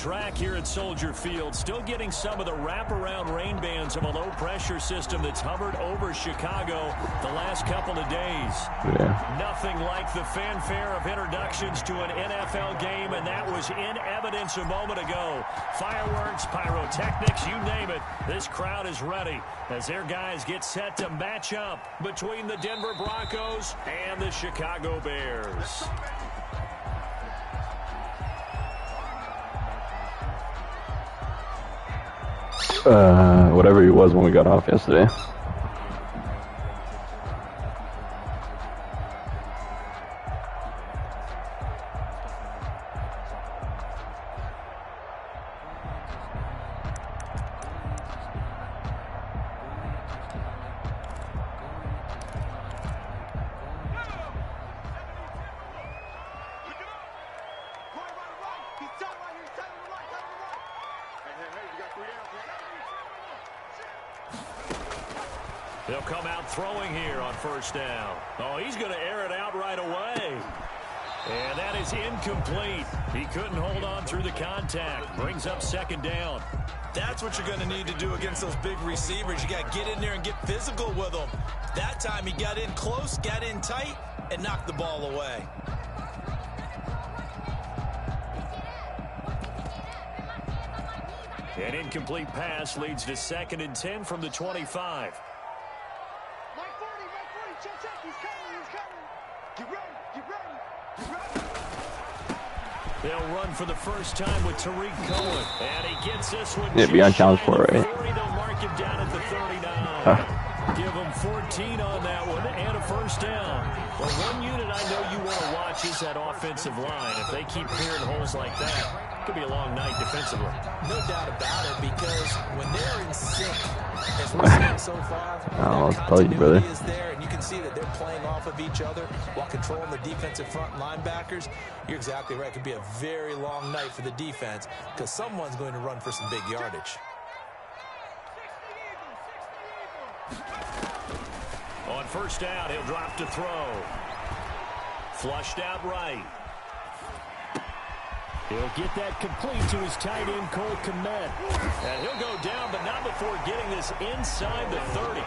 track here at Soldier Field. Still getting some of the wraparound rain bands of a low-pressure system that's hovered over Chicago the last couple of days. Yeah. Nothing like the fanfare of introductions to an NFL game, and that was in evidence a moment ago. Fireworks, pyrotechnics, you name it. This crowd is ready as their guys get set to match up between the Denver Broncos and the Chicago Bears. Whatever he was when we got off yesterday. They'll come out throwing here on first down. Oh, he's going to air it out right away. And that is incomplete. He couldn't hold on through the contact. Brings up second down. That's what you're going to need to do against those big receivers. You got to get in there and get physical with them. That time he got in close, got in tight, and knocked the ball away. An incomplete pass leads to 2nd and 10 from the 25. They'll run for the first time with Tariq Cohen. And he gets this one. Yeah, beyond challenge for it, right? They'll mark him down at the 39. Give him 14 on that one and a first down. Well, one unit I know you want to watch is that offensive line. If they keep clearing holes like that, it could be a long night defensively. No doubt about it, because when they're in sync, as we're seeing so far, that continuity is there, and you can see that they're playing off of each other while controlling the defensive front linebackers. You're exactly right. It could be a very long night for the defense because someone's going to run for some big yardage. On first down, he'll drop to throw. Flushed out right. He'll get that complete to his tight end, Cole Kmet. And he'll go down, but not before getting this inside the 30.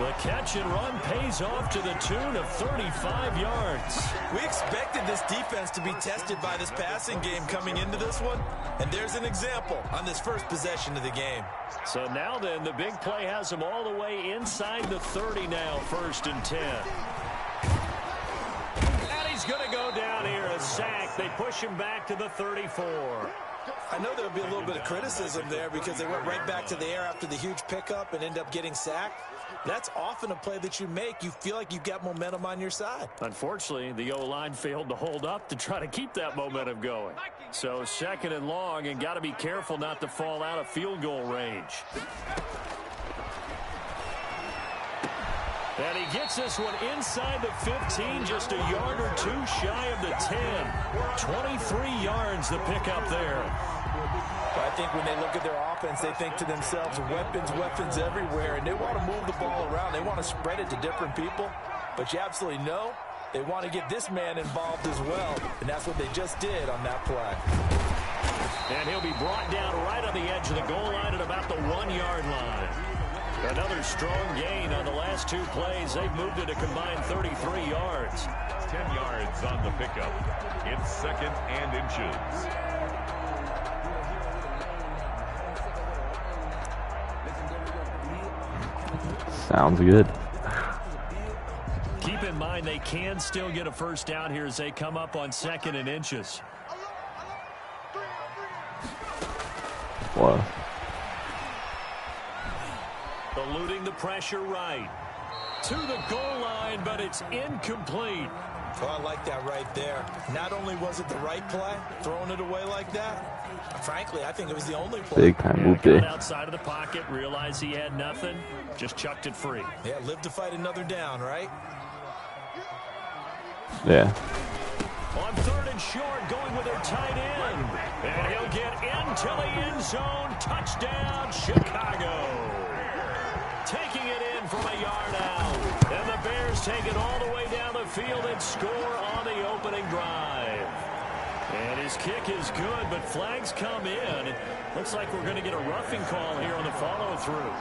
The catch and run pays off to the tune of 35 yards. We expected this defense to be tested by this passing game coming into this one. And there's an example on this first possession of the game. So now then, the big play has him all the way inside the 30 now, 1st and 10. He's going to go down here, a sack. They push him back to the 34. I know there'll be a little bit of criticism there because they went right back to the air after the huge pickup and end up getting sacked. That's often a play that you make. You feel like you've got momentum on your side. Unfortunately, the O-line failed to hold up to try to keep that momentum going. So 2nd and long, and got to be careful not to fall out of field goal range. And he gets this one inside the 15, just a yard or two shy of the 10. 23 yards the pickup there. I think when they look at their offense, they think to themselves, weapons everywhere, and they want to move the ball around. They want to spread it to different people. But you absolutely know they want to get this man involved as well, and that's what they just did on that play. And he'll be brought down right on the edge of the goal line at about the 1-yard line. Another strong gain on the last 2 plays. They've moved it a combined 33 yards. 10 yards on the pickup. It's 2nd and inches. Sounds good. Keep in mind they can still get a first down here as they come up on 2nd and inches. Wow. Eluding the pressure right. To the goal line, but it's incomplete. Oh, I like that right there. Not only was it the right play, throwing it away like that, frankly, I think it was the only play. Big time move there. Outside of the pocket, realized he had nothing, just chucked it free. Yeah, live to fight another down, right? Yeah. On 3rd and short, going with their tight end. And he'll get into the end zone. Touchdown, Chicago. Taking it in from a yard out. And the Bears take it all the way down the field and score on the opening drive. And his kick is good, but flags come in. It looks like we're going to get a roughing call here on the follow-through.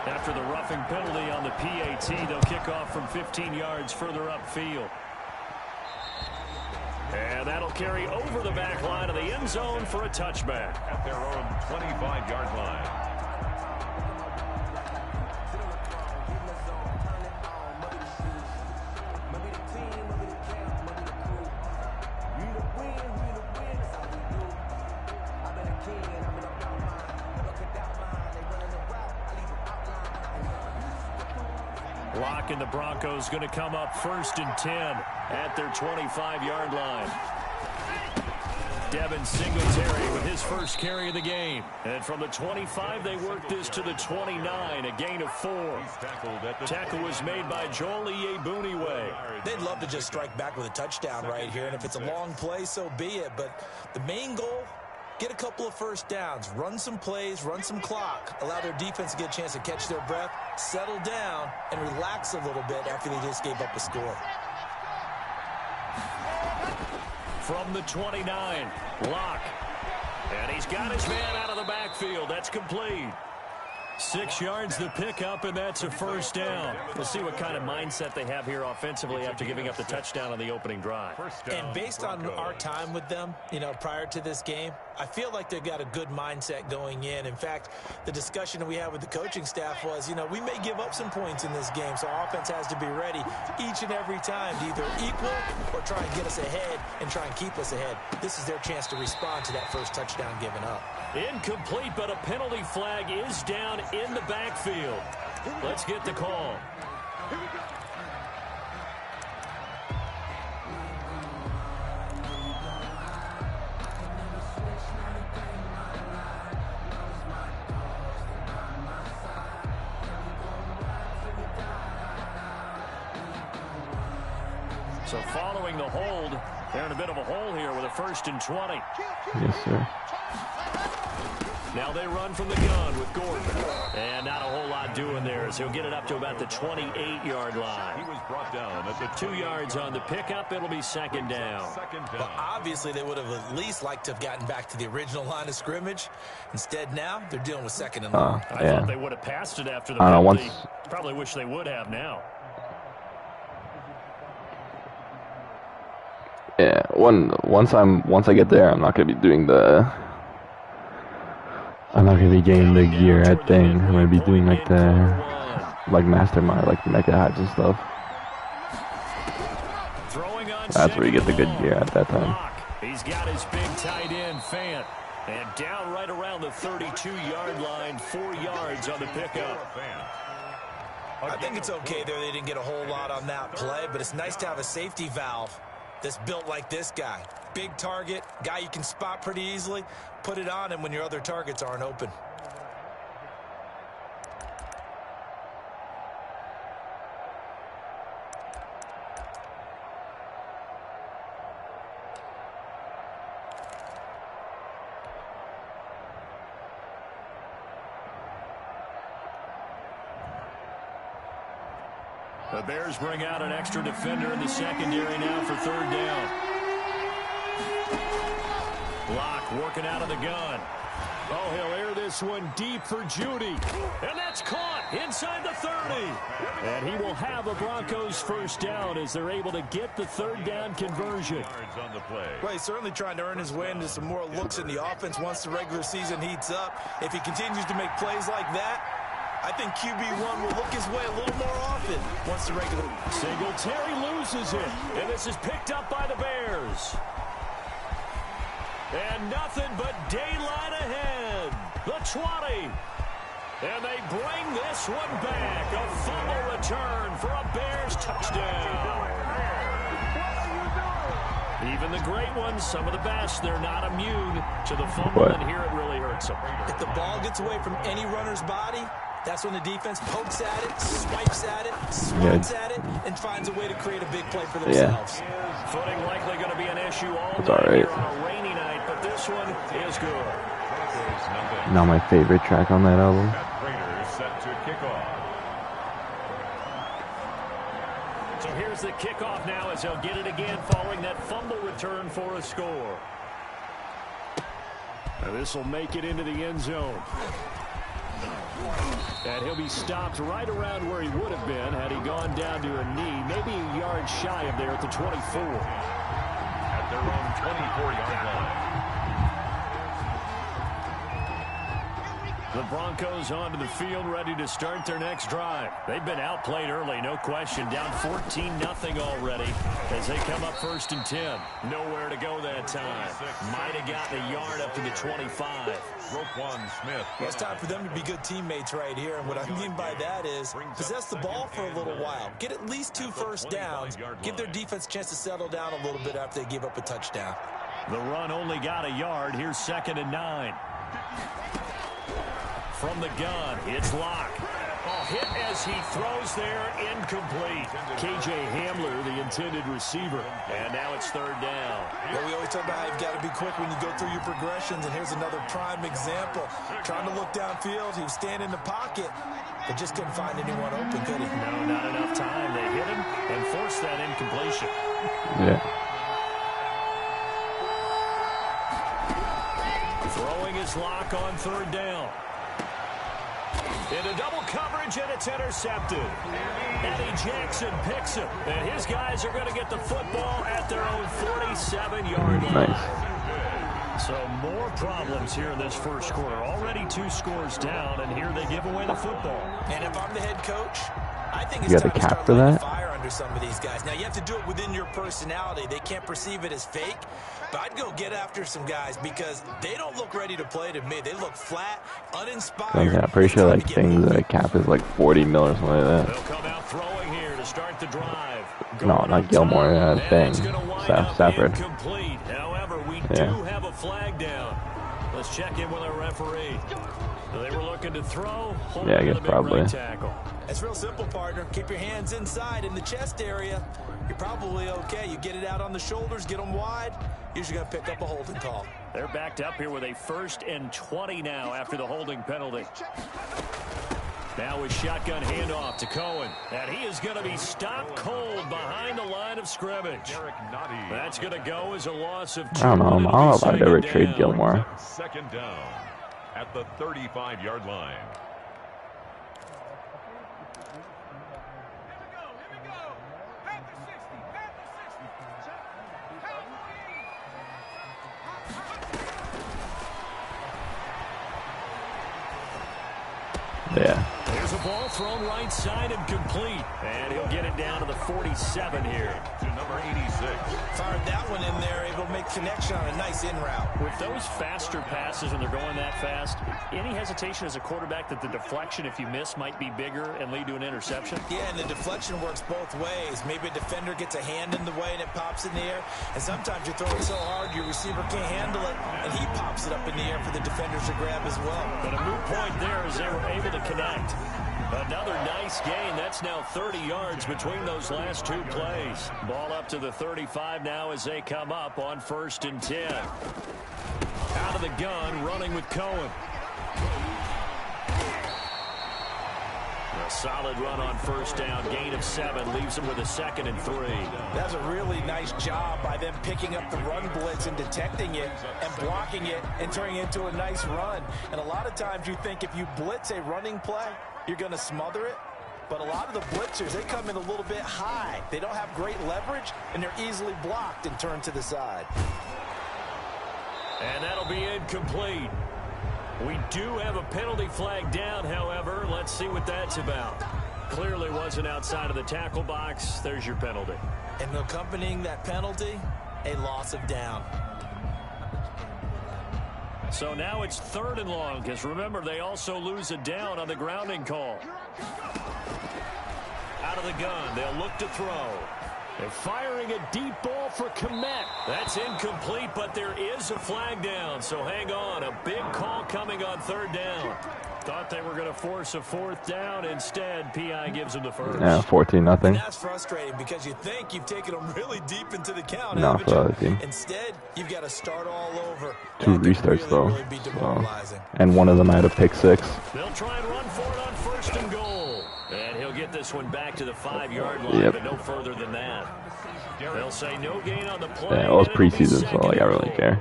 After the roughing penalty on the PAT, they'll kick off from 15 yards further upfield. And that'll carry over the back line of the end zone for a touchback. At their own 25-yard line. Block, and the Broncos going to come up 1st and 10 at their 25-yard line. Devin Singletary with his first carry of the game. And from the 25, they work this to the 29, a gain of 4. Tackle was made by Joel Iyiegbuniwe. They'd love to just strike back with a touchdown right here, and if it's a long play, so be it. But the main goal, get a couple of first downs, run some plays, run some clock, allow their defense to get a chance to catch their breath, settle down, and relax a little bit after they just gave up a score. From the 29, Locke. And he's got his man out of the backfield. That's complete. 6 yards the pickup, and that's a first down. We'll see what kind of mindset they have here offensively after giving up the touchdown on the opening drive. And based on our time with them, prior to this game, I feel like they've got a good mindset going in. In fact, the discussion that we had with the coaching staff was, we may give up some points in this game, so our offense has to be ready each and every time to either equal or try and get us ahead and try and keep us ahead. This is their chance to respond to that first touchdown given up. Incomplete, but a penalty flag is down in the backfield. Let's get the call. So following the hold, they're in a bit of a hole here with a 1st and 20. Yes, sir. Now they run from the gun with Gordon. And not a whole lot doing there as he'll get it up to about the 28-yard line. He was brought down at the 2 yards on the pickup. It'll be 2nd down. Well, obviously they would have at least liked to have gotten back to the original line of scrimmage. Instead now they're dealing with 2nd and long. I thought they would have passed it after the penalty. Probably wish they would have now. Yeah, once I get there, I'm not gonna be doing I'm not gonna be getting the gear head thing. I'm gonna be doing like mastermind, like mega hives and stuff. That's where you get the good gear at that time. He's got his big tight end Fant, and down right around the 32-yard line, 4 yards on the pickup. I think it's okay there. They didn't get a whole lot on that play, but it's nice to have a safety valve that's built like this guy. Big target, guy you can spot pretty easily. Put it on him when your other targets aren't open. The Bears bring out an extra defender in the secondary now for 3rd down. Locke working out of the gun. Oh, he'll air this one deep for Judy. And that's caught inside the 30. And he will have a Broncos 1st down as they're able to get the 3rd down conversion. Well, he's certainly trying to earn his way into some more looks in the offense once the regular season heats up. If he continues to make plays like that, I think QB1 will look his way a little more often once the regular... Singletary loses it, and this is picked up by the Bears. And nothing but daylight ahead. The 20. And they bring this one back. A fumble return for a Bears touchdown. Even the great ones, some of the best, they're not immune to the fumble, and here it really hurts them. If the ball gets away from any runner's body, that's when the defense pokes at it, swipes at it, swats at it, and finds a way to create a big play for themselves. Footing likely going to be an issue all night here on a rainy night, but this one is good. Now my favorite track on that album. So here's Here's the kickoff now as he'll get it again following that fumble return for a score. Now this will make it into the end zone. And he'll be stopped right around where he would have been had he gone down to a knee, maybe a yard shy of there at the 24. At their own 24-yard line. The Broncos onto the field, ready to start their next drive. They've been outplayed early, no question. Down 14-0 already as they come up 1st and 10. Nowhere to go that time. Might have gotten a yard up to the 25. Roquan Smith. Well, it's time for them to be good teammates right here. And what I mean by that is possess the ball for a little while. Get at least 2 first downs. Give their defense a chance to settle down a little bit after they give up a touchdown. The run only got a yard. Here's 2nd and 9. From the gun, it's Locke. Hit as he throws there, incomplete. K.J. Hamler, the intended receiver. And now it's 3rd down. Well, we always talk about how you've got to be quick when you go through your progressions, and here's another prime example. Trying to look downfield, he was standing in the pocket, but just couldn't find anyone open, could he? No, not enough time. They hit him and forced that incompletion. Yeah. Throwing his Lock on 3rd down. Into double coverage, and it's intercepted. Eddie Jackson picks him, and his guys are going to get the football at their own 47-yard line. Nice. So more problems here in this first quarter. Already 2 scores down, and here they give away the football. And if I'm the head coach, I think You it's got time the to cap start for lighting that? fire under some of these guys. Now, you have to do it within your personality. They can't perceive it as fake. But I'd go get after some guys because they don't look ready to play to me. They look flat, uninspired. I'm pretty sure like things like cap is like 40 mil or something like that. They'll come out throwing here to start the drive. No, not Gilmore. Thing. Stafford. Incomplete. However, we do have a flag down. Let's check in with our referee. They were looking to throw. Yeah, I guess probably. Tackle. It's real simple, partner. Keep your hands inside in the chest area. You're probably okay. You get it out on the shoulders, get them wide. Usually going to pick up a holding call. They're backed up here with a 1st and 20 now after the holding penalty. Now with shotgun handoff to Cohen. And he is going to be stopped cold behind the line of scrimmage. That's going to go as a loss of 2. I don't know if I'd ever trade Gilmore. 2nd down at the 35-yard line. Yeah. There's a ball thrown right side and complete. And he'll get it down to the 47 here. To number 86. Fired that one in there, able to make connection on a nice in route. With those faster passes when they're going that fast, any hesitation as a quarterback that the deflection, if you miss, might be bigger and lead to an interception? Yeah, and the deflection works both ways. Maybe a defender gets a hand in the way and it pops in the air. And sometimes you throw it so hard your receiver can't handle it, and he pops it up in the air for the defenders to grab as well. But a moot point there as they were able to connect. Another nice gain. That's now 30 yards between those last 2 plays. Ball up to the 35 now as they come up on 1st and 10. Out of the gun, running with Cohen. A solid run on 1st down. Gain of 7 leaves them with a 2nd and 3. That's a really nice job by them picking up the run blitz and detecting it and blocking it and turning it into a nice run. And a lot of times you think if you blitz a running play, you're going to smother it. But a lot of the blitzers, they come in a little bit high. They don't have great leverage, and they're easily blocked and turned to the side. And that'll be incomplete. We do have a penalty flag down, however. Let's see what that's about. Clearly wasn't outside of the tackle box. There's your penalty. And accompanying that penalty, a loss of down. So now it's 3rd and long, because remember, they also lose a down on the grounding call. Out of the gun, they'll look to throw. They're firing a deep ball for Kmet. That's incomplete, but there is a flag down, so hang on. A big call coming on 3rd down. Thought they were going to force a 4th down. Instead, P.I. gives them the first. Yeah, 14-0. And that's frustrating because you think you've taken them really deep into the count. No, for the other team. Instead, you've got to start all over. 2 restarts, though. Really be demoralizing. And one of them had a pick 6. They'll try and run for it on 1st and goal. And he'll get the this one back to the 5-yard line, but no further than that. They'll say no gain on the play. Yeah, it was preseason, so like I really don't care.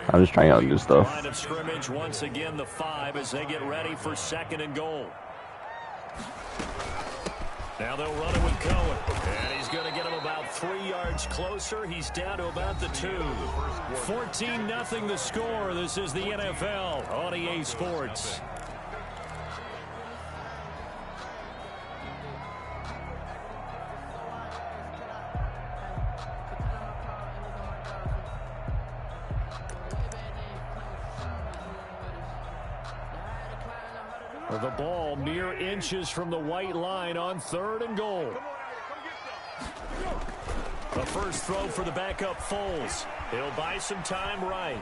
I'm just trying out new stuff. Line of scrimmage once again, the 5 as they get ready for 2nd and goal. Now they'll run it with Cohen, and he's going to get him about 3 yards closer. He's down to about the 2. 14-0 the score. This is the NFL on EA Sports. The ball mere inches from the white line on 3rd and goal. The first throw for the backup Foles. He'll buy some time right.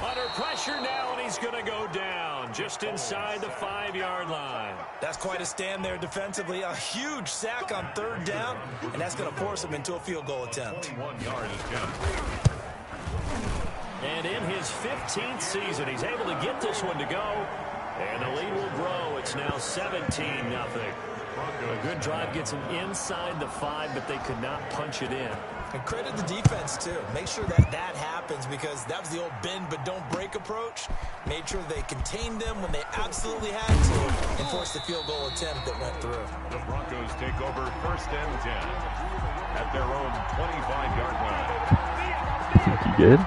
Under pressure now, and he's going to go down just inside the 5-yard line. That's quite a stand there defensively. A huge sack on 3rd down, and that's going to force him into a field goal attempt. 1 yard is down. And in his 15th season, he's able to get this one to go. And the lead will grow. It's now 17-0. A good drive gets him inside the 5, but they could not punch it in. And credit the defense, too. Make sure that happens, because that was the old bend but don't break approach. Made sure they contained them when they absolutely had to and forced the field goal attempt that went through. The Broncos take over 1st and 10 at their own 25-yard line. You good?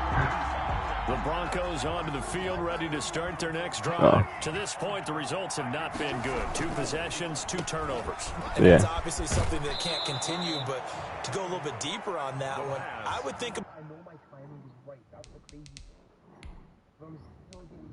The Broncos onto the field, ready to start their next drive. To this point, the results have not been good. 2 possessions, 2 turnovers. And that's obviously something that can't continue, but to go a little bit deeper on that one, I would think... I know my timing is right. That's the crazy thing. But I'm still getting hit.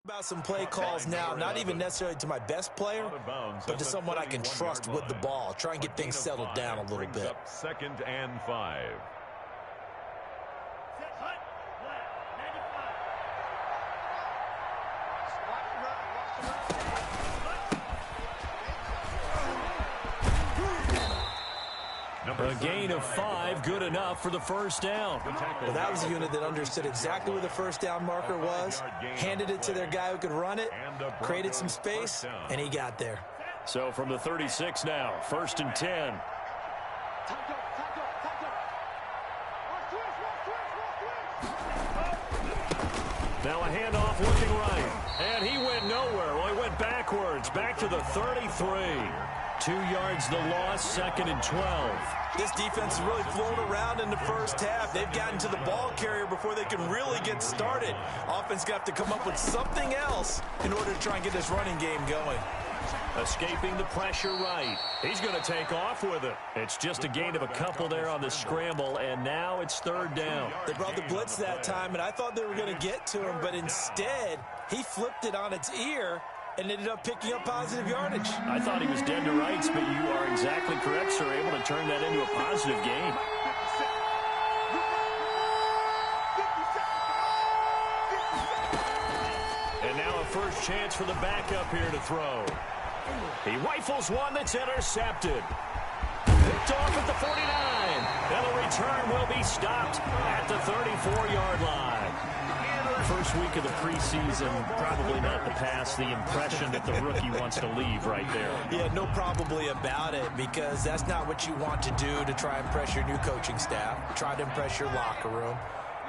About some play calls now, not even necessarily to my best player, but to someone I can trust with the ball. Try and get things settled down a little bit. 2nd and 5. A gain of 5, good enough for the 1st down. Well, that was a unit that understood exactly where the 1st down marker was, handed it to their guy who could run it, created some space, and he got there. So from the 36 now, 1st and 10. Now a handoff looking right, and he went nowhere. Well, he went backwards, back to the 33. 2 yards the loss, 2nd and 12. This defense is really flown around in the 1st half. They've gotten to the ball carrier before they can really get started. Offense got to come up with something else in order to try and get this running game going. Escaping the pressure right. He's going to take off with it. It's just a gain of a couple there on the scramble, and now it's 3rd down. They brought the blitz that time, and I thought they were going to get to him, but instead, he flipped it on its ear and ended up picking up positive yardage. I thought he was dead to rights, but you are exactly correct, sir. Able to turn that into a positive gain. And now a first chance for the backup here to throw. He rifles one that's intercepted. Picked off at the 49. And the return will be stopped at the 34-yard line. First week of the preseason, probably not the pass, the impression that the rookie wants to leave right there. Yeah, no probably about it, because that's not what you want to do to try and impress your new coaching staff, try to impress your locker room.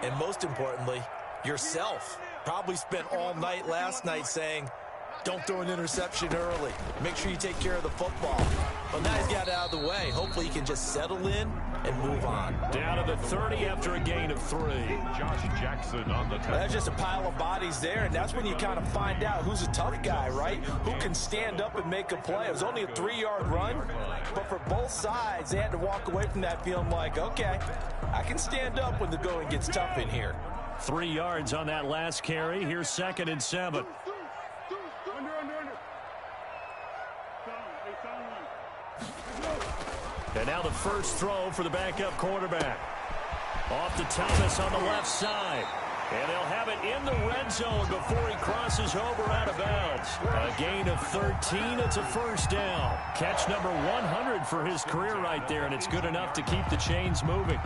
And most importantly, yourself. Probably spent all night last night saying, don't throw an interception early. Make sure you take care of the football. Well, now he's got it out of the way. Hopefully he can just settle in and move on. Down to the 30 after a gain of 3. Josh Jackson on the tackle. That's just a pile of bodies there, and that's when you kind of find out who's a tough guy, right? Who can stand up and make a play. It was only a 3-yard run, but for both sides, they had to walk away from that feeling like, okay, I can stand up when the going gets tough in here. 3 yards on that last carry. Here's 2nd and 7. And now the first throw for the backup quarterback. Off to Thomas on the left side. And they'll have it in the red zone before he crosses over out of bounds. A gain of 13. It's a first down. Catch number 100 for his career right there, and it's good enough to keep the chains moving.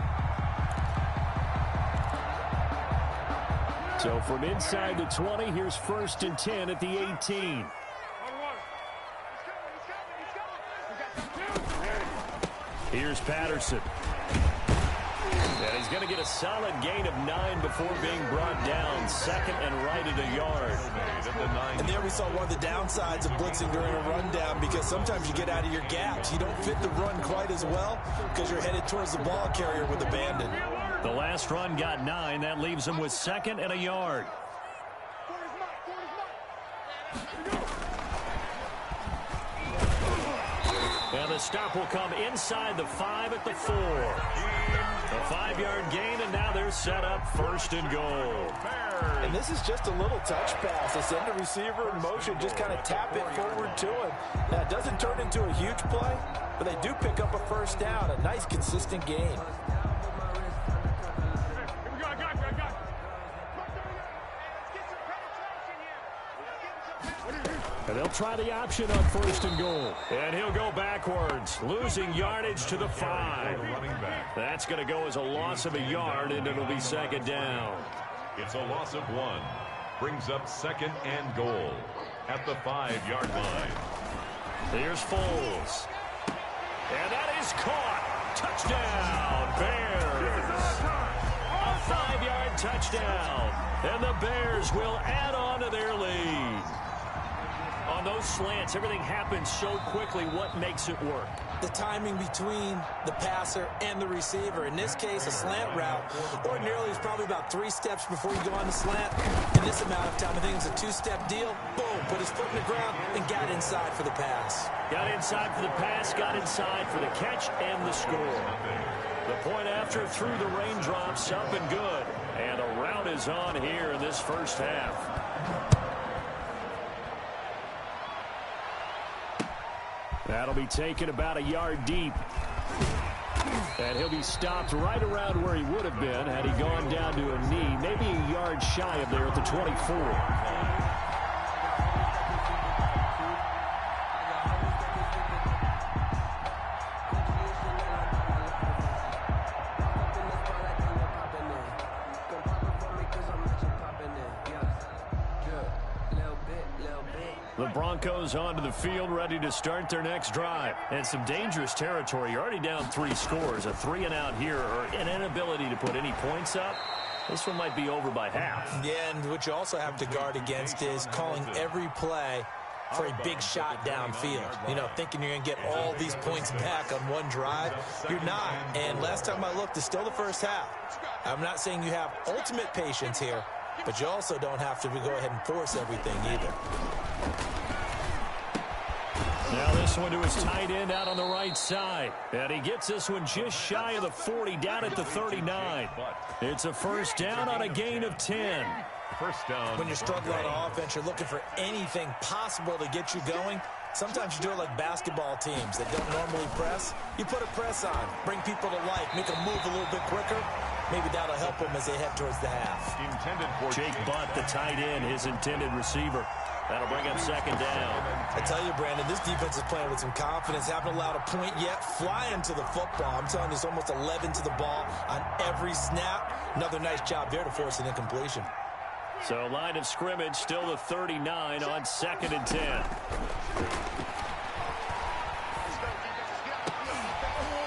So from inside the 20, here's 1st and 10 at the 18. Here's Patterson. And he's going to get a solid gain of 9 before being brought down. 2nd and right at a yard. And there we saw one of the downsides of blitzing during a rundown, because sometimes you get out of your gaps. You don't fit the run quite as well because you're headed towards the ball carrier with abandon. The last run got 9. That leaves him with 2nd and a yard. And the stop will come inside the 5 at the 4. A 5-yard gain, and now they're set up 1st and goal. And this is just a little touch pass. They send the receiver in motion, just kind of tap it forward to him. Now, it doesn't turn into a huge play, but they do pick up a first down. A nice, consistent gain. And they'll try the option on 1st and goal. And he'll go backwards, losing yardage to the 5. That's going to go as a loss of a yard, and it'll be 2nd down. It's a loss of 1. Brings up 2nd and goal at the 5-yard line. Here's Foles. And that is caught. Touchdown, Bears. A 5-yard touchdown. And the Bears will add on to their lead. On those slants, everything happens so quickly. What makes it work? The timing between the passer and the receiver. In this case, a slant route ordinarily is probably about 3 steps before you go on the slant. In this amount of time, I think it's a 2-step deal. Boom, put his foot in the ground and got inside for the pass. Got inside for the pass, got inside for the catch and the score. The point after through the raindrops, up and good. And a rout is on here in this first half. That'll be taken about a yard deep. And he'll be stopped right around where he would have been had he gone down to a knee, maybe a yard shy of there at the 24. The Broncos onto the field, ready to start their next drive. And some dangerous territory. You're already down 3 scores. A 3-and-out here, or an inability to put any points up. This one might be over by half. Yeah, and what you also have to guard against is calling every play for a big shot downfield. You know, thinking you're going to get all these points back on one drive. You're not. And last time I looked, it's still the first half. I'm not saying you have ultimate patience here, but you also don't have to go ahead and force everything either. Now this one to his tight end out on the right side. And he gets this one just shy of the 40, down at the 39. It's a first down on a gain of 10. First down. When you're struggling on offense, you're looking for anything possible to get you going. Sometimes you do it like basketball teams that don't normally press. You put a press on, bring people to life, make them move a little bit quicker. Maybe that'll help them as they head towards the half. Intended for Jake Butt, the tight end, his intended receiver. That'll bring up 2nd down. I tell you, Brandon, this defense is playing with some confidence. Haven't allowed a point yet. Flying to the football. I'm telling you, it's almost 11 to the ball on every snap. Another nice job there to force an incompletion. So line of scrimmage still the 39 on 2nd and 10.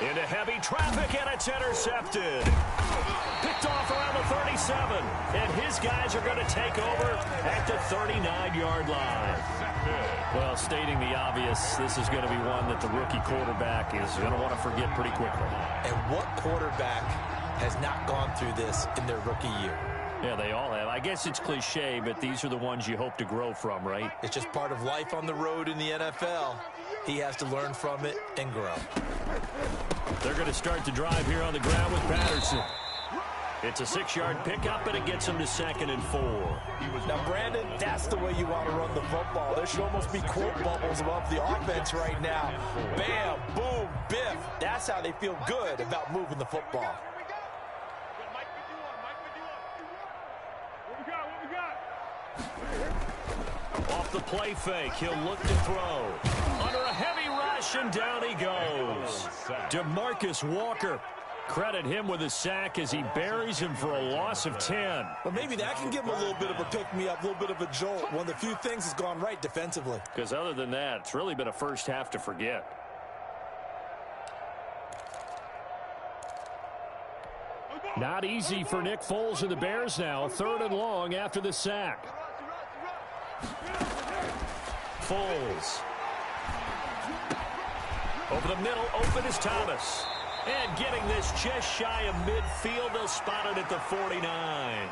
Into heavy traffic, and it's intercepted. Picked off around the 37, and his guys are going to take over at the 39-yard line. Well, stating the obvious, this is going to be one that the rookie quarterback is going to want to forget pretty quickly. And what quarterback has not gone through this in their rookie year? Yeah, they all have. I guess it's cliche, but these are the ones you hope to grow from, right? It's just part of life on the road in the NFL. He has to learn from it and grow. They're going to start the drive here on the ground with Patterson. It's a 6-yard pickup, and it gets him to 2nd and 4. Now, Brandon, that's the way you want to run the football. There should almost be quote bubbles above the offense right now. Bam, boom, biff. That's how they feel good about moving the football. Off the play fake, he'll look to throw. Under a heavy rush, and down he goes. DeMarcus Walker. Credit him with a sack as he buries him for a loss of 10. But maybe that can give him a little bit of a pick-me-up, a little bit of a jolt. One of the few things has gone right defensively. Because other than that, it's really been a first half to forget. Not easy for Nick Foles and the Bears now. 3rd and long after the sack. Foles. Over the middle, open is Thomas. And getting this just shy of midfield, they'll spot it at the 49.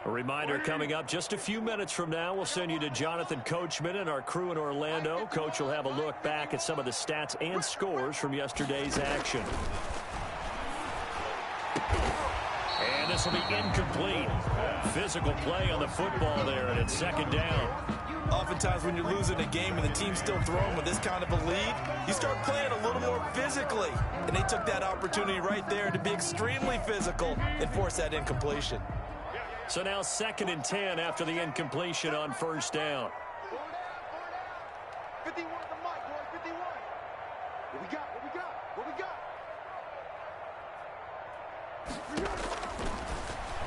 A reminder coming up just a few minutes from now, we'll send you to Jonathan Coachman and our crew in Orlando. Coach will have a look back at some of the stats and scores from yesterday's action. And this will be incomplete. Physical play on the football there, and it's 2nd down. Oftentimes when you're losing a game and the team's still throwing with this kind of a lead, you start playing a little more physically. And they took that opportunity right there to be extremely physical and force that incompletion. So now 2nd and 10 after the incompletion on 1st down. 51 at the mic, boy, 51. What we got? What we got? What we got?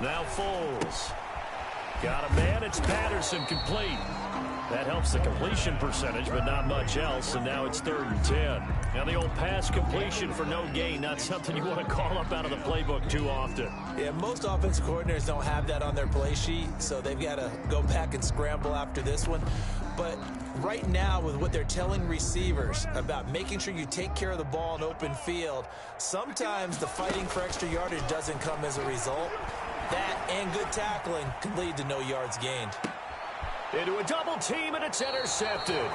Now Foles. Got a man, it's Patterson, complete. That helps the completion percentage, but not much else, and now it's 3rd and 10. Now the old pass completion for no gain, not something you want to call up out of the playbook too often. Yeah, most offensive coordinators don't have that on their play sheet, so they've got to go back and scramble after this one. But right now, with what they're telling receivers about making sure you take care of the ball in open field, sometimes the fighting for extra yardage doesn't come as a result. That and good tackling can lead to no yards gained. Into a double team, and it's intercepted.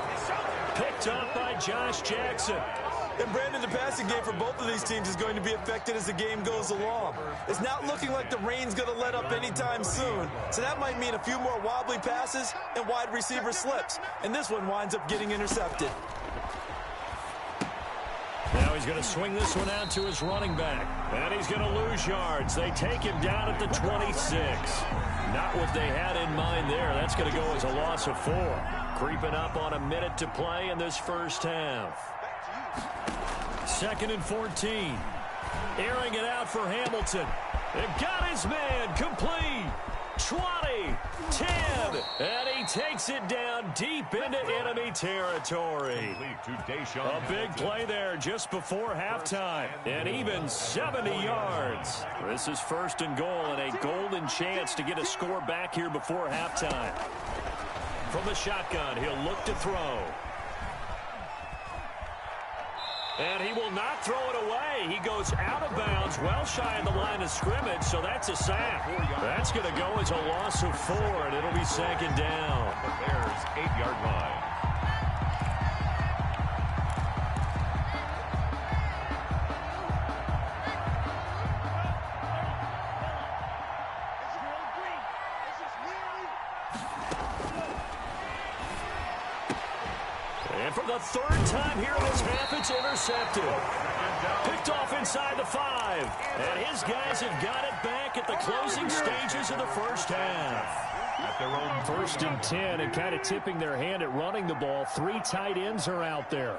Picked up by Josh Jackson. And Brandon, the passing game for both of these teams is going to be affected as the game goes along. It's not looking like the rain's going to let up anytime soon. So that might mean a few more wobbly passes and wide receiver slips. And this one winds up getting intercepted. Now he's going to swing this one out to his running back. And he's going to lose yards. They take him down at the 26. Not what they had in mind there. That's going to go as a loss of 4. Creeping up on a minute to play in this first half. 2nd and 14. Airing it out for Hamilton. They've got his man complete. 20, 10, and he takes it down deep into enemy territory. A big play there just before halftime, and even 70 yards. This is 1st and goal, and a golden chance to get a score back here before halftime. From the shotgun, he'll look to throw. And he will not throw it away. He goes out of bounds, well shy of the line of scrimmage, so that's a sack. That's going to go as a loss of 4, and it'll be 2nd down. The Bears' 8-yard line. And for the 3rd time here in this half, it's intercepted. Picked off inside the 5. And his guys have got it back at the closing stages of the first half. At their own 1st and 10, and kind of tipping their hand at running the ball. 3 tight ends are out there.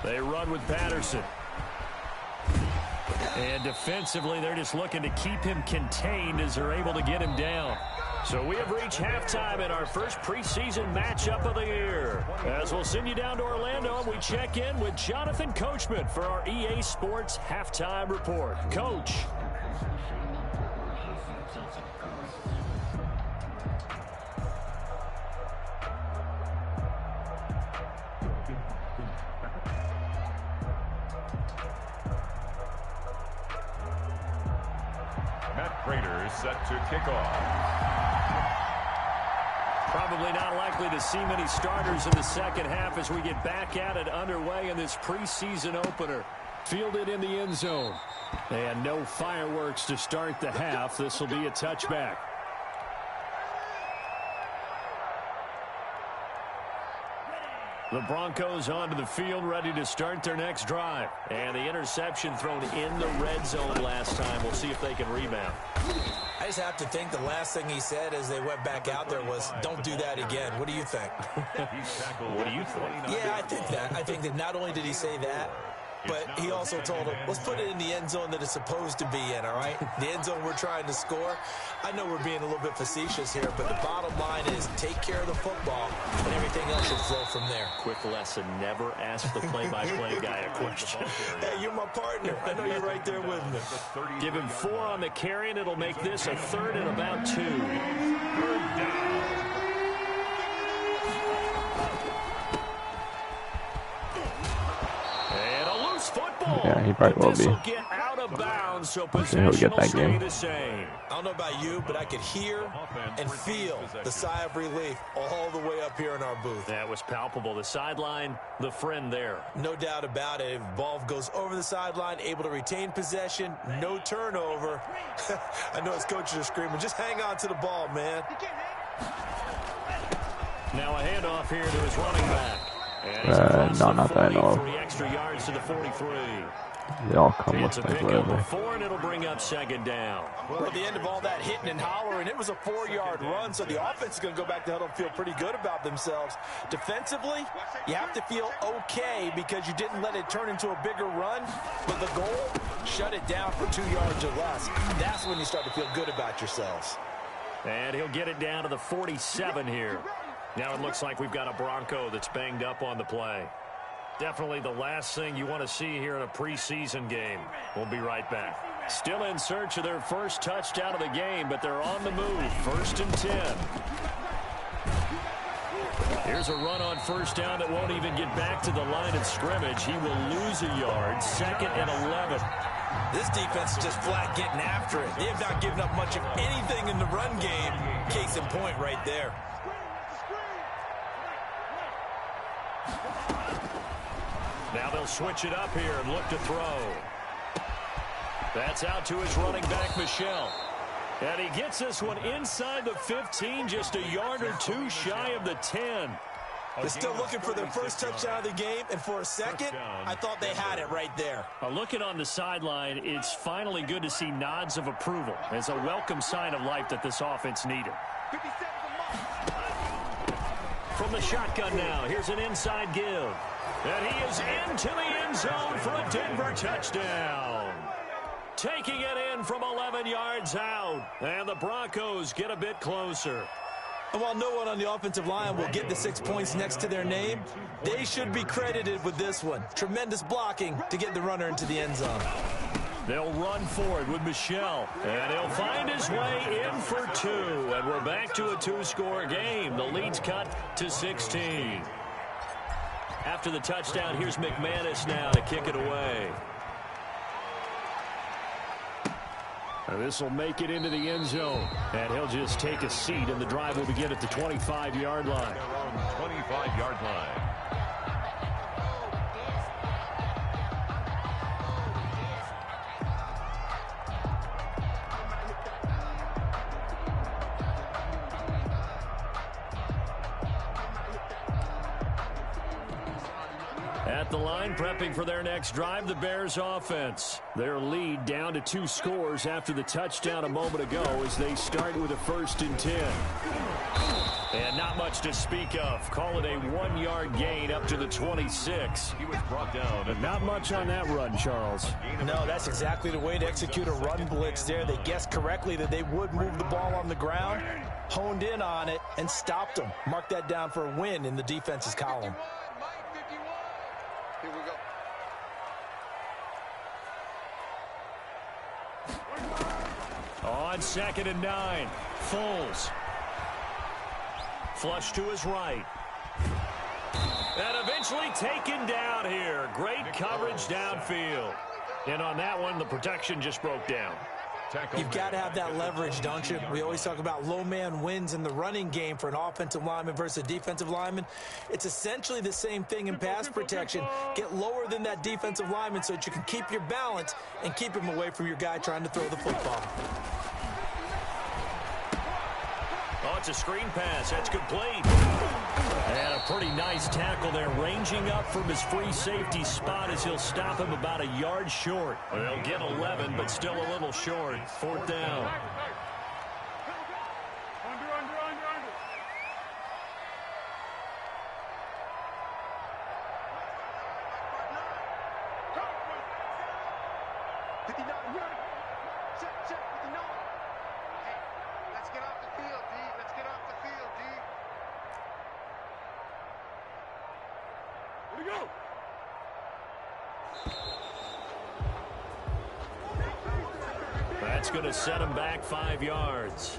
They run with Patterson. And defensively, they're just looking to keep him contained as they're able to get him down. So we have reached halftime in our first preseason matchup of the year. As we'll send you down to Orlando, and we check in with Jonathan Coachman for our EA Sports Halftime Report. Coach. Set to kick off. Probably not likely to see many starters in the second half as we get back at it underway in this preseason opener. Fielded in the end zone. And no fireworks to start the half. This will be a touchback. The Broncos onto the field, ready to start their next drive. And the interception thrown in the red zone last time. We'll see if they can rebound. I just have to think the last thing he said as they went back out there was, don't do that again. What do you think? What do you think? Yeah, I think that. I think that not only did he say that, but he also told him, let's put it in the end zone that it's supposed to be in, all right? The end zone we're trying to score. I know we're being a little bit facetious here, but the bottom line is take care of the football, and everything else will flow from there. Quick lesson, never ask the play-by-play guy a question. Hey, you're my partner. I know you're right there with me. Give him 4 on the carry, and it'll make this a third and about 2. Third down. Football. Yeah, he probably will be. Get out of bounds, so possession will stay the same. I don't know about you, but I could hear and feel the sigh of relief all the way up here in our booth. That was palpable. The sideline, the friend there. No doubt about it. If ball goes over the sideline, able to retain possession, no turnover. I know his coaches are screaming, just hang on to the ball, man. Now a handoff here to his running back. No, not that I know of. 3 extra yards to the 43. They all come with like like whatever. 4, and it'll bring up second down. Well, at the end of all that hitting and hollering, it was a 4-yard run, so the offense is going to go back to huddle and feel pretty good about themselves. Defensively, you have to feel okay because you didn't let it turn into a bigger run, but the goal, shut it down for 2 yards or less. That's when you start to feel good about yourselves. And he'll get it down to the 47 here. Now it looks like we've got a Bronco that's banged up on the play. Definitely the last thing you want to see here in a preseason game. We'll be right back. Still in search of their first touchdown of the game, but they're on the move. 1st and 10. Here's a run on first down that won't even get back to the line of scrimmage. He will lose a yard. 2nd and 11. This defense is just flat getting after it. They have not given up much of anything in the run game. Case in point right there. Now they'll switch it up here and look to throw. That's out to his running back, Michel. And he gets this one inside the 15, just a yard or 2 shy of the 10. They're still looking for their first touchdown of the game, and for a second, I thought they had it right there. Looking on the sideline, it's finally good to see nods of approval. It's a welcome sign of life that this offense needed. From the shotgun now, here's an inside give. And he is into the end zone for a Denver touchdown. Taking it in from 11 yards out. And the Broncos get a bit closer. And while no one on the offensive line will get the 6 points next to their name, they should be credited with this one. Tremendous blocking to get the runner into the end zone. They'll run forward with Michel. And he'll find his way in for 2. And we're back to a 2-score game. The lead's cut to 16. After the touchdown, here's McManus now to kick it away. And this will make it into the end zone. And he'll just take a seat, and the drive will begin at the 25-yard line. Their own 25-yard line. At the line, prepping for their next drive, the Bears offense. Their lead down to 2 scores after the touchdown a moment ago as they start with a 1st and 10. And not much to speak of. Call it a 1-yard gain up to the 26. He was brought down. But not much on that run, Charles. No, that's exactly the way to execute a run blitz there. They guessed correctly that they would move the ball on the ground, honed in on it, and stopped them. Mark that down for a win in the defense's column. Here we go. On 2nd and 9, Foles. Flush to his right. And eventually taken down here. Great coverage downfield. And on that one, the protection just broke down. You've got to have that leverage, don't you? We always talk about low man wins in the running game for an offensive lineman versus a defensive lineman. It's essentially the same thing in pass protection. Get lower than that defensive lineman so that you can keep your balance and keep him away from your guy trying to throw the football. Oh, it's a screen pass. That's complete. And a pretty nice tackle there, ranging up from his free safety spot as he'll stop him about a yard short. They'll get 11, but still a little short. 4th down. That's going to set him back 5 yards.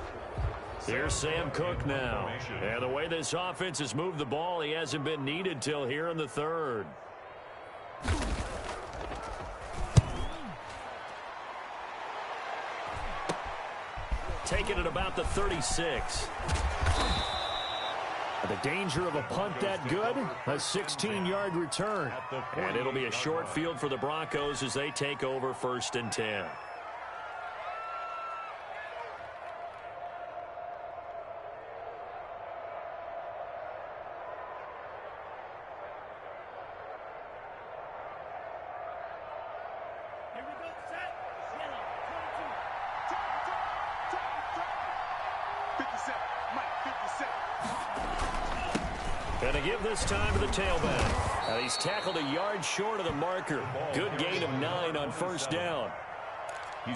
Here's Sam Cook now. And the way this offense has moved the ball, he hasn't been needed till here in the 3rd. Taking it about the 36. The danger of a punt that good, a 16-yard return. And it'll be a short field for the Broncos as they take over 1st and 10. Going to give this time to the tailback. And he's tackled a yard short of the marker. Good gain of 9 on 1st down.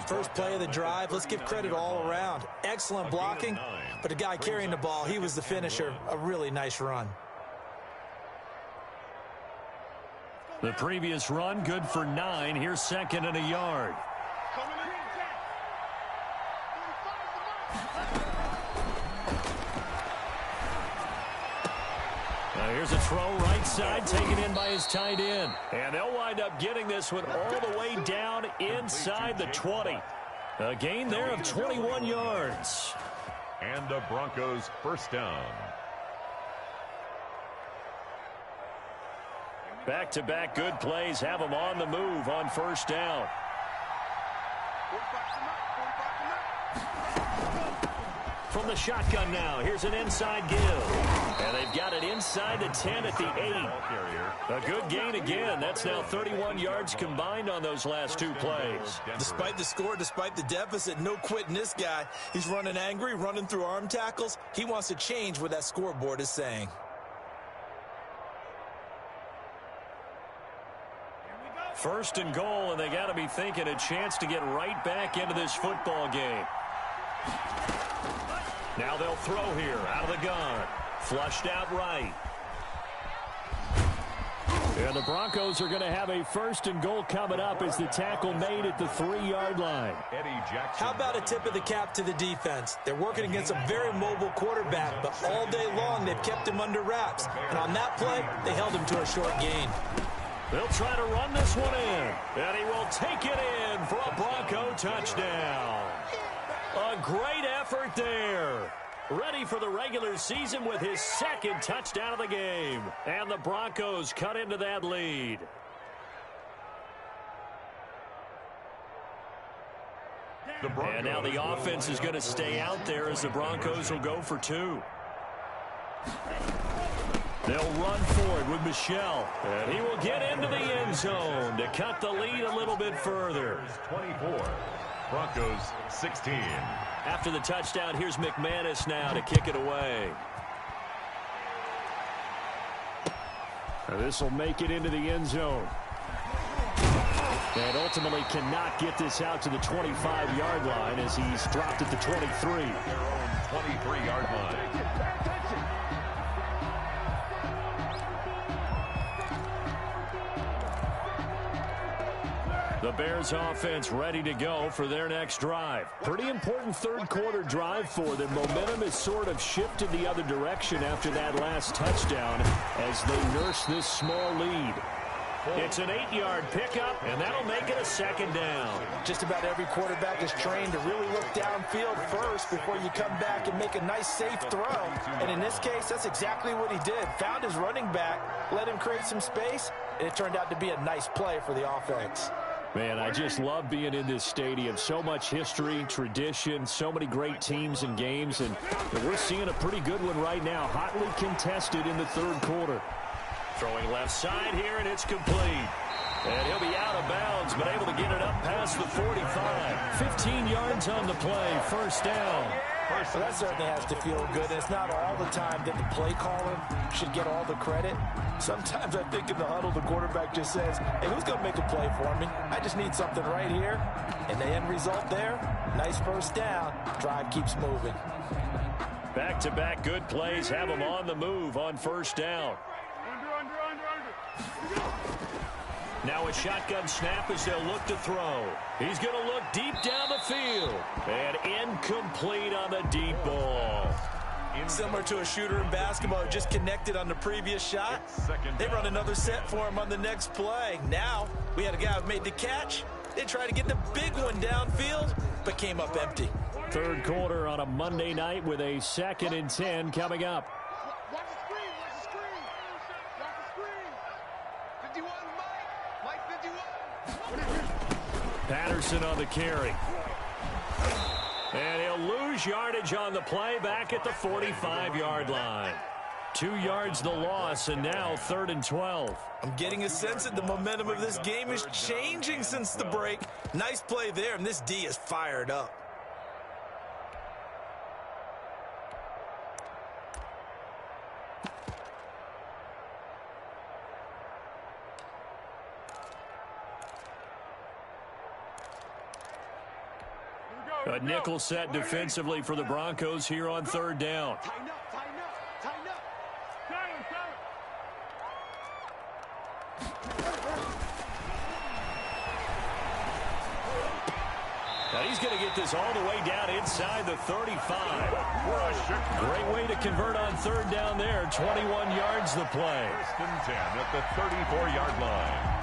First play of the drive, let's give credit all around. Excellent blocking, but the guy carrying the ball, he was the finisher. A really nice run. The previous run, good for 9. Here's 2nd and a yard. Here's a throw right side, taken in by his tight end. And they'll wind up getting this one all the way down inside the 20. A gain there of 21 yards. And the Broncos 1st down. Back-to-back good plays have them on the move on 1st down. From the shotgun now, here's an inside give. And they've got it inside the 10 at the 8. A good gain again. That's now 31 yards combined on those last 2 plays. Despite the score, despite the deficit, no quitting this guy. He's running angry, running through arm tackles. He wants to change what that scoreboard is saying. First and goal, and they got to be thinking a chance to get right back into this football game. Now they'll throw here out of the gun. Flushed out right. And the Broncos are going to have a 1st and goal coming up as the tackle made at the 3-yard line. How about a tip of the cap to the defense? They're working against a very mobile quarterback, but all day long they've kept him under wraps. And on that play, they held him to a short gain. They'll try to run this one in. And he will take it in for a Bronco touchdown. A great effort there. Ready for the regular season with his 2nd touchdown of the game. And the Broncos cut into that lead. And now the offense is going to stay out there as the Broncos will go for 2. They'll run for it with Michel. And he will get into the end zone to cut the lead a little bit further. 24. Broncos 16. After the touchdown, here's McManus now to kick it away. This will make it into the end zone. And ultimately cannot get this out to the 25-yard line as he's dropped at the 23. Their own 23-yard line. The Bears offense ready to go for their next drive. Pretty important third quarter drive for them. Momentum has sort of shifted the other direction after that last touchdown as they nurse this small lead. It's an 8-yard pickup, and that'll make it a second down. Just about every quarterback is trained to really look downfield first before you come back and make a nice, safe throw. And in this case, that's exactly what he did. Found his running back, let him create some space, and it turned out to be a nice play for the offense. Man, I just love being in this stadium. So much history, tradition, so many great teams and games, and we're seeing a pretty good one right now. Hotly contested in the third quarter. Throwing left side here, and it's complete. And he'll be out of bounds, but able to get it up past the 45. 15 yards on the play, first down. So that certainly has to feel good. And it's not all the time that the play caller should get all the credit. Sometimes I think in the huddle, the quarterback just says, hey, who's going to make a play for me? I just need something right here. And the end result there, nice first down. Drive keeps moving. Back-to-back good plays have them on the move on first down. Now a shotgun snap as they'll look to throw. He's going to look deep down the field. And incomplete on the deep ball. Similar to a shooter in basketball, just connected on the previous shot. They run another set for him on the next play. Now we had a guy who made the catch. They tried to get the big one downfield, but came up empty. Third quarter on a Monday night with a 2nd and 10 coming up. Watch the screen, watch the screen. Watch the screen. 51, Mike 51. Patterson on the carry. And he'll lose yardage on the play back at the 45-yard line. 2 yards the loss, and now 3rd and 12. I'm getting a sense that the momentum of this game is changing since the break. Nice play there, and this D is fired up. A nickel set defensively for the Broncos here on 3rd down. Tighten up, tighten up, tighten up. Now he's going to get this all the way down inside the 35. Great way to convert on 3rd down there. 21 yards the play. 1st and 10 at the 34-yard line.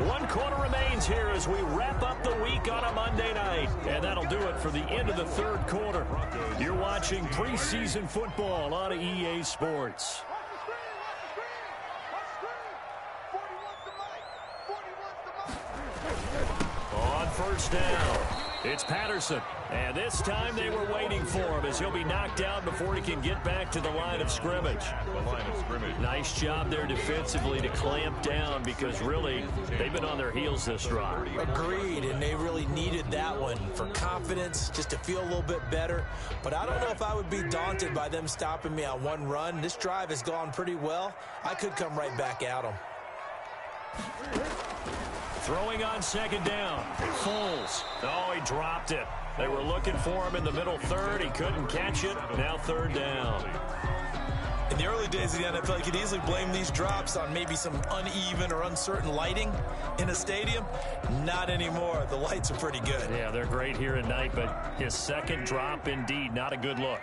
One quarter remains here as we wrap up the week on a Monday night. And that'll do it for the end of the 3rd quarter. You're watching preseason football on EA Sports. On first down, it's Patterson. And this time they were waiting for him as he'll be knocked down before he can get back to the line of scrimmage. Nice job there defensively to clamp down because really they've been on their heels this drive. Agreed, and they really needed that one for confidence, just to feel a little bit better. But I don't know if I would be daunted by them stopping me on one run. This drive has gone pretty well. I could come right back at them. Throwing on 2nd down. Foles. Oh, he dropped it. They were looking for him in the middle 3rd. He couldn't catch it. Now 3rd down. In the early days of the NFL, you could easily blame these drops on maybe some uneven or uncertain lighting in a stadium. Not anymore. The lights are pretty good. Yeah, they're great here at night, but his 2nd drop, indeed, not a good look.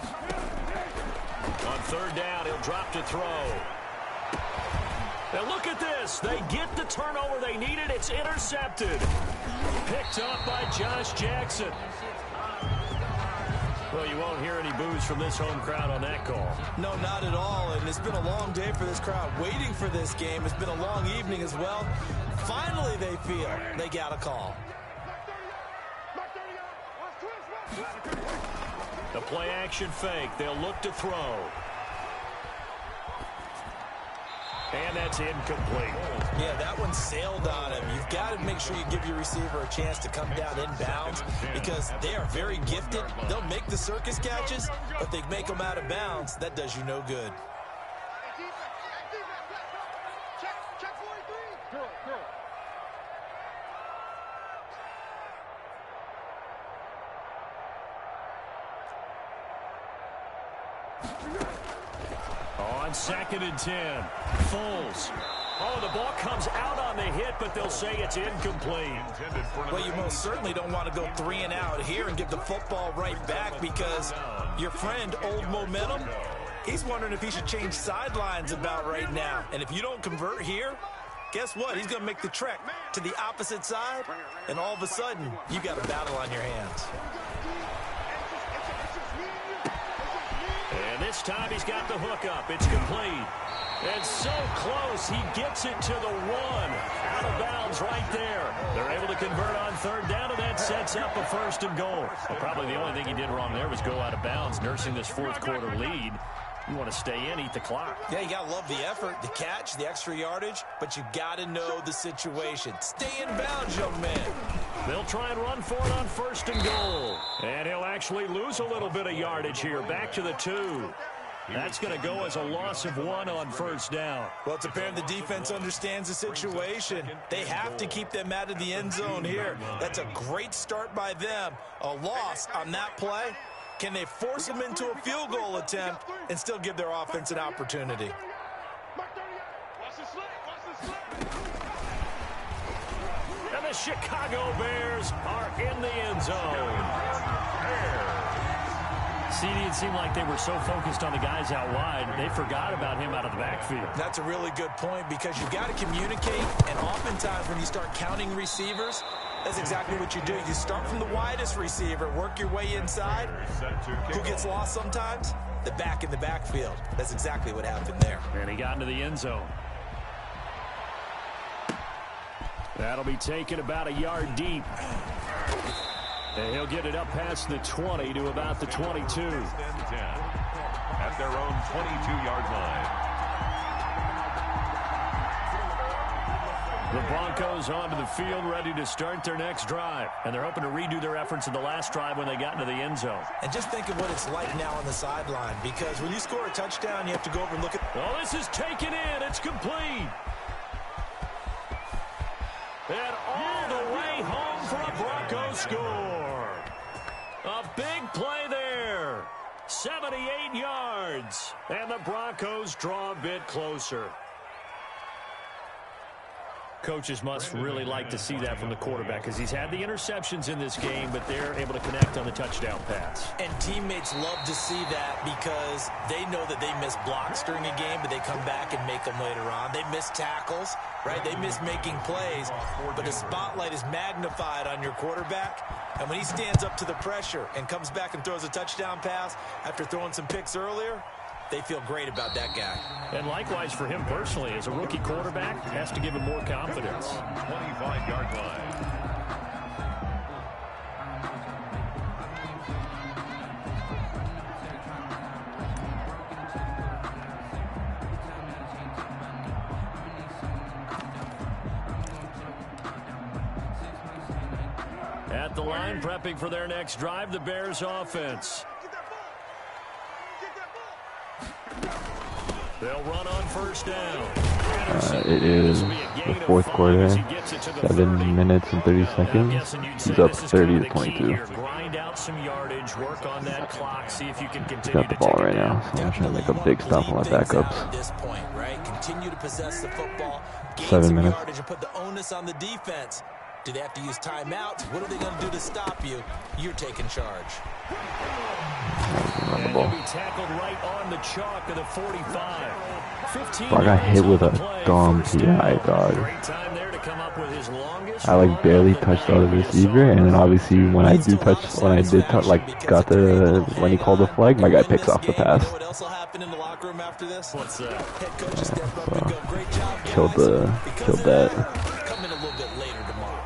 On 3rd down, he'll drop to throw. And look at this. They get the turnover they needed. It's intercepted. Picked up by Josh Jackson. Well, you won't hear any boos from this home crowd on that call. No, not at all. And it's been a long day for this crowd waiting for this game. It's been a long evening as well. Finally, they feel they got a call. The play action fake. They'll look to throw. And that's incomplete. Yeah, that one sailed on him. You've got to make sure you give your receiver a chance to come down inbounds because they are very gifted. They'll make the circus catches, but if they make them out of bounds, that does you no good. Check 43. Girl. On 2nd and 10, Foles. Oh, the ball comes out on the hit, but they'll say it's incomplete. Well, you most certainly don't want to go 3 and out here and give the football right back because your friend, Old Momentum, he's wondering if he should change sidelines about right now. And if you don't convert here, guess what? He's going to make the trek to the opposite side, and all of a sudden, you got a battle on your hands. And this time he's got the hook up. It's complete. And so close, he gets it to the 1. Out of bounds right there. They're able to convert on 3rd down, and that sets up a 1st and goal. Well, probably the only thing he did wrong there was go out of bounds, nursing this 4th quarter lead. You want to stay in, eat the clock. Yeah, you got to love the effort, the catch, the extra yardage, but you got to know the situation. Stay in bounds, young man. They'll try and run for it on 1st and goal. And he'll actually lose a little bit of yardage here. Back to the 2. That's going to go as a loss of 1 on 1st down. Well, it's apparent the defense understands the situation. They have to keep them out of the end zone here. That's a great start by them. A loss on that play. Can they force them into a field goal attempt and still give their offense an opportunity? And the Chicago Bears are in the end zone. CD, it seemed like they were so focused on the guys out wide, they forgot about him out of the backfield. That's a really good point because you've got to communicate, and oftentimes when you start counting receivers, that's exactly what you do. You start from the widest receiver, work your way inside. Who gets lost sometimes? The back in the backfield. That's exactly what happened there. And he got into the end zone. That'll be taken about a yard deep. And he'll get it up past the 20 to about the 22. At their own 22-yard line. The Broncos onto the field, ready to start their next drive. And they're hoping to redo their efforts in the last drive when they got into the end zone. And just think of what it's like now on the sideline, because when you score a touchdown, you have to go over and look at... Oh, this is taken in. It's complete. And all the way home for a Broncos score. A big play there. 78 yards. And the Broncos draw a bit closer. Coaches must really like to see that from the quarterback because he's had the interceptions in this game, but they're able to connect on the touchdown pass. And teammates love to see that because they know that they miss blocks during a game, but they come back and make them later on. They miss tackles, right? They miss making plays, but the spotlight is magnified on your quarterback. And when he stands up to the pressure and comes back and throws a touchdown pass after throwing some picks earlier, they feel great about that guy. And likewise for him personally, as a rookie quarterback, has to give him more confidence. 25-yard line. At the line, prepping for their next drive, the Bears offense. They'll run on 1st down. It is the 4th quarter, 7 minutes and 30 seconds. He's up 30 to 22. Grind out some yardage, work on that clock, see if you can He's continue got the ball right now, so I'm trying to make a big stop on my backups. At this point, right? Continue to possess the football, gain 7 some minutes. yardage, and put the onus on the defense. Do they have to use timeouts? What are they going to do to stop you? You're taking charge. And he'll be tackled right on the chalk of the 45. 15 I got hit with a dumb PI, dog. Great time there to come up with his longest. I like barely touched the other receiver, and then obviously when I did touch, got the, when he called the flag, my guy picks off the pass. You know what else will happen in the locker room after this? What's that? Head coach will step up and go, great job, guys. Killed that. Come in a little bit later tomorrow.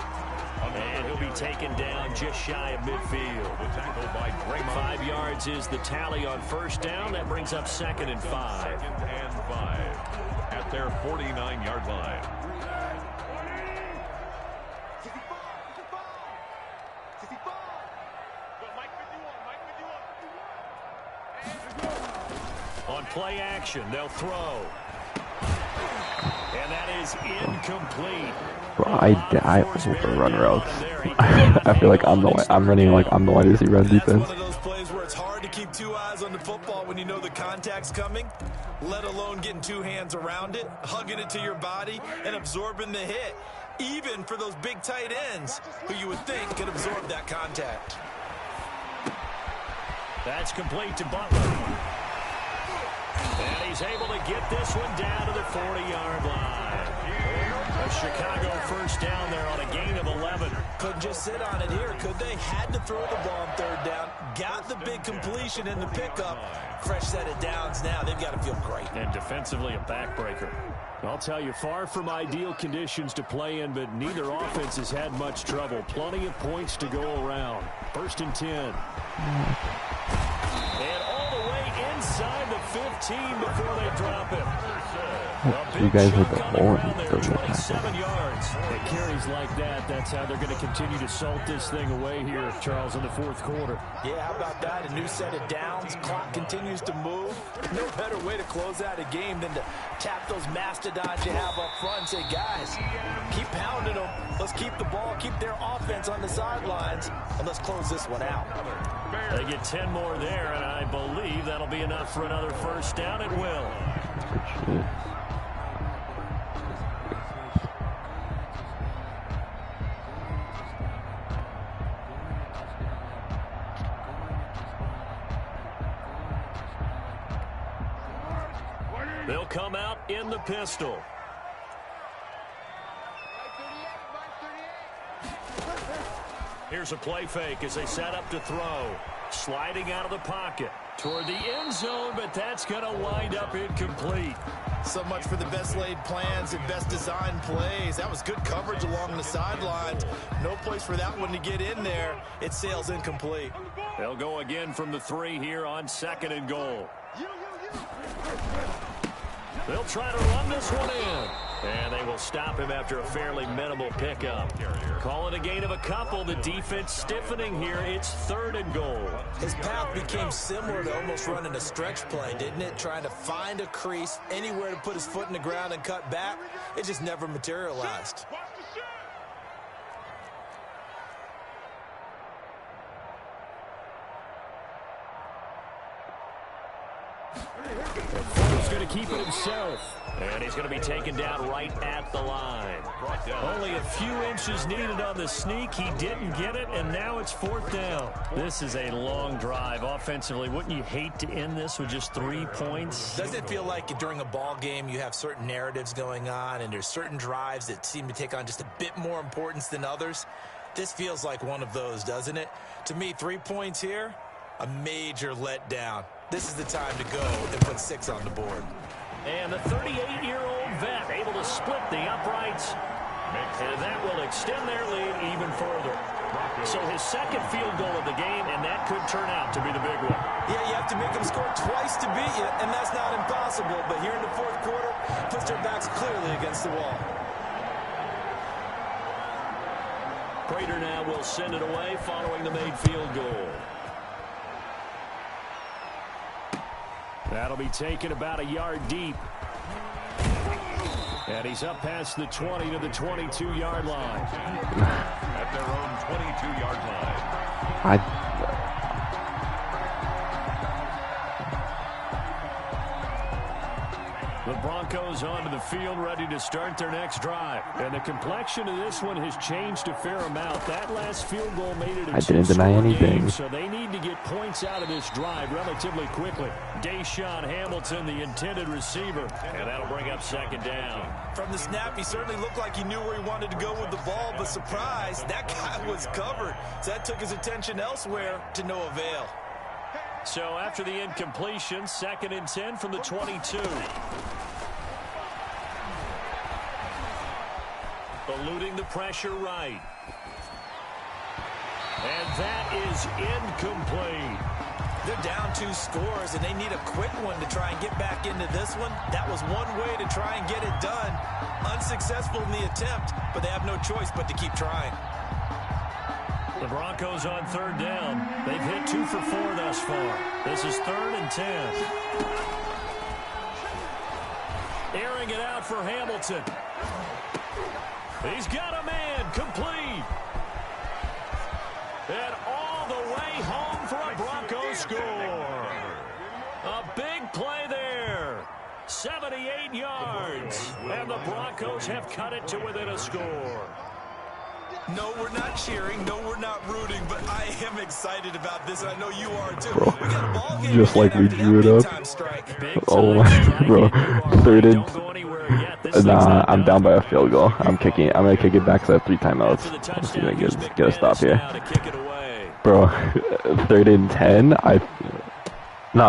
And he'll be taken down just shy of midfield. The tackle by Draymond. 5 yards is the tally on 1st down. That brings up 2nd and 5. 2nd and 5 at their 49-yard line. On play action, they'll throw. And that is incomplete. Bro, I run routes. I feel like I'm running like I'm the wide receiver on defense. That's one of those plays where it's hard to keep two eyes on the football when you know the contact's coming, let alone getting two hands around it, hugging it to your body, and absorbing the hit. Even for those big tight ends who you would think could absorb that contact. That's complete to Butler. And he's able to get this one down to the 40-yard line. A Chicago first down there on a gain of 11. Couldn't just sit on it here, could they? Had to throw the ball on third down. Got the big completion in the pickup. Fresh set of downs now. They've got to feel great. And defensively a backbreaker. I'll tell you, far from ideal conditions to play in, but neither offense has had much trouble. Plenty of points to go around. First and 10. And all the way inside the 15 before they drop it. You guys hit the hole and there, 27 yards. It carries like that. That's how they're going to continue to salt this thing away here, Charles, in the fourth quarter. Yeah, how about that? A new set of downs. Clock continues to move. No better way to close out a game than to tap those mastodons you have up front and say, guys, keep pounding them. Let's keep the ball, keep their offense on the sidelines, and let's close this one out. They get 10 more there, and I believe that'll be enough for another first down. It will. Good shit. They'll come out in the pistol. Here's a play fake as they set up to throw. Sliding out of the pocket toward the end zone, but that's going to wind up incomplete. So much for the best laid plans and best designed plays. That was good coverage along the sidelines. No place for that one to get in there. It sails incomplete. They'll go again from the 3 here on 2nd and goal. They'll try to run this one in. And they will stop him after a fairly minimal pickup. Call it a gain of a couple. The defense stiffening here. It's 3rd and goal. His path became similar to almost running a stretch play, didn't it? Trying to find a crease, anywhere to put his foot in the ground and cut back. It just never materialized. He's going to keep it himself. And he's going to be taken down right at the line. Only a few inches needed on the sneak. He didn't get it, and now it's 4th down. This is a long drive offensively. Wouldn't you hate to end this with just 3 points? Doesn't it feel like during a ball game you have certain narratives going on, and there's certain drives that seem to take on just a bit more importance than others? This feels like one of those, doesn't it? To me, 3 points here, a major letdown. This is the time to go and put 6 on the board. And the 38-year-old vet able to split the uprights. And that will extend their lead even further. So his 2nd field goal of the game, and that could turn out to be the big one. Yeah, you have to make them score twice to beat you, and that's not impossible. But here in the 4th quarter, puts their backs clearly against the wall. Prater now will send it away following the made field goal. That'll be taken about a yard deep. And he's up past the 20 to the 22-yard line. At their own 22-yard line. The Broncos onto the field ready to start their next drive. And the complexion of this one has changed a fair amount. That last field goal made it a I didn't deny anything. Game, so they need to get points out of this drive relatively quickly. Deshaun Hamilton, the intended receiver. And that'll bring up 2nd down. From the snap, he certainly looked like he knew where he wanted to go with the ball, but surprise, that guy was covered. So that took his attention elsewhere to no avail. So after the incompletion, 2nd and 10 from the 22. Eluding the pressure right. And that is incomplete. They're down 2 scores, and they need a quick one to try and get back into this one. That was one way to try and get it done. Unsuccessful in the attempt, but they have no choice but to keep trying. The Broncos on 3rd down. They've hit 2 for 4 thus far. This is 3rd and 10. Airing it out for Hamilton. He's got a man, complete. And all the way home for a Broncos score. A big play there. 78 yards. And the Broncos have cut it to within a score. No, we're not cheering. No, we're not rooting. But I am excited about this, and I know you are too. Bro, We got a ball game just like we drew it up. Oh my, bro. Third and... Nah, I'm down by a field goal. I'm gonna kick it back, so I have 3 timeouts. Let's see if I can get a stop here. Bro, 3rd and 10. No.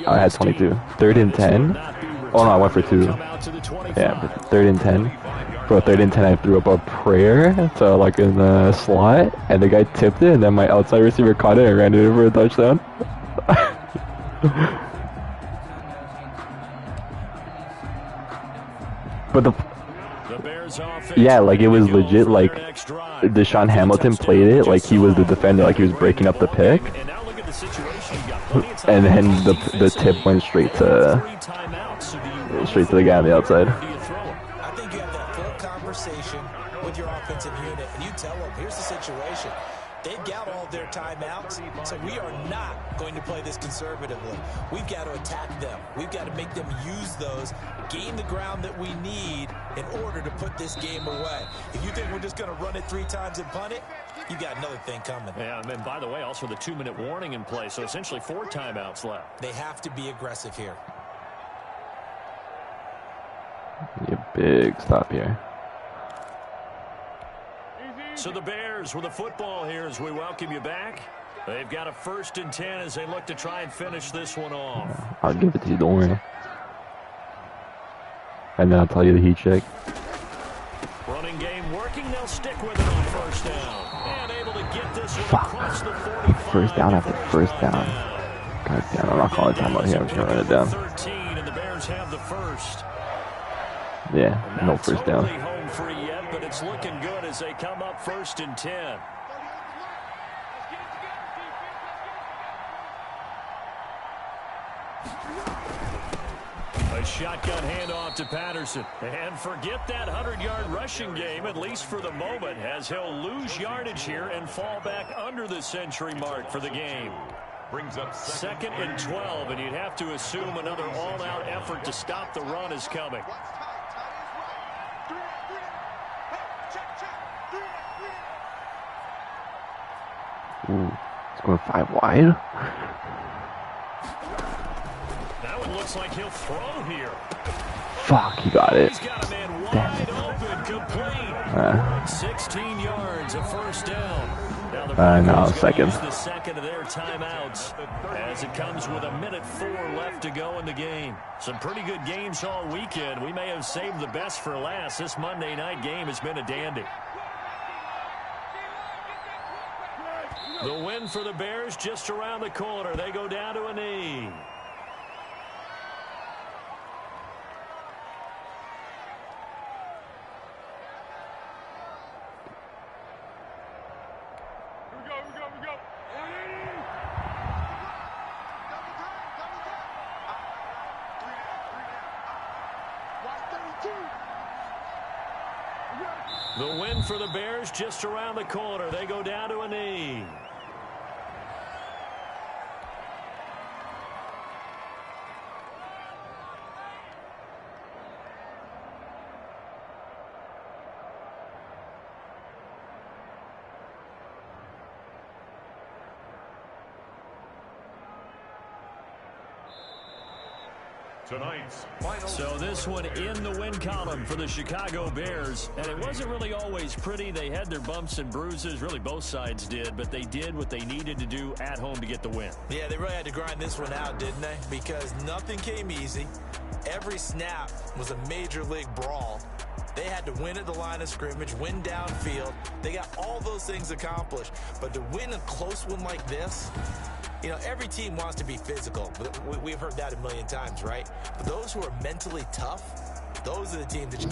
I had 22. 3rd and 10. Oh no, I went for 2. Yeah, but 3rd and 10. Bro, 3rd and 10, I threw up a prayer, so like in the slot, and the guy tipped it, and then my outside receiver caught it and ran it in for a touchdown. But yeah, like it was legit, like Deshaun Hamilton played it like he was the defender, like he was breaking up the pick, and then the tip went straight to the guy on the outside. I think you have that full conversation with your offensive unit, and you tell them, here's the situation. They've got all their timeouts, so we are not going to play this conservatively. We've got to attack them. We've got to make them use those, gain the ground that we need in order to put this game away. If you think we're just going to run it 3 times and punt it, you got another thing coming. Yeah, and by the way, also the 2-minute warning in play, so essentially 4 timeouts left. They have to be aggressive here. A big stop here. So the Bears with the football here as we welcome you back. They've got a 1st and 10 as they look to try and finish this one off. I'll give it to you, don't worry. And then I'll tell you the heat check. Running game working, they'll stick with it on 1st down. And able to get this one across the 45. 1st down after 1st down. God damn, I'm not calling timeout here, I'm just gonna run it down. 13, and the Bears have the 1st. Yeah, no 1st down. Not totally home free yet, but it's looking good as they come up 1st and 10. A shotgun handoff to Patterson. And forget that 100-yard rushing game, at least for the moment, as he'll lose yardage here and fall back under the century mark for the game. Brings up 2nd and 12, and you'd have to assume another all-out effort to stop the run is coming. Ooh, it's going 5 wide. That one looks like he'll throw here. Fuck, he got it. He's got a man wide open, complete. 16 yards, a 1st down. Now the no, 2nd. The 2nd of their timeouts as it comes with 1:04 left to go in the game. Some pretty good games all weekend. We may have saved the best for last. This Monday night game has been a dandy. The win for the Bears just around the corner. They go down to a knee. We go. The win for the Bears just around the corner. They go down to a knee. tonight's final. So this one in the win column for the Chicago Bears. And it wasn't really always pretty. They had their bumps and bruises. Really, both sides did. But they did what they needed to do at home to get the win. Yeah, they really had to grind this one out, didn't they? Because nothing came easy. Every snap was a major league brawl. They had to win at the line of scrimmage, win downfield. They got all those things accomplished. But to win a close one like this, you know, every team wants to be physical. We've heard that a million times, right? But those who are mentally tough, those are the teams that you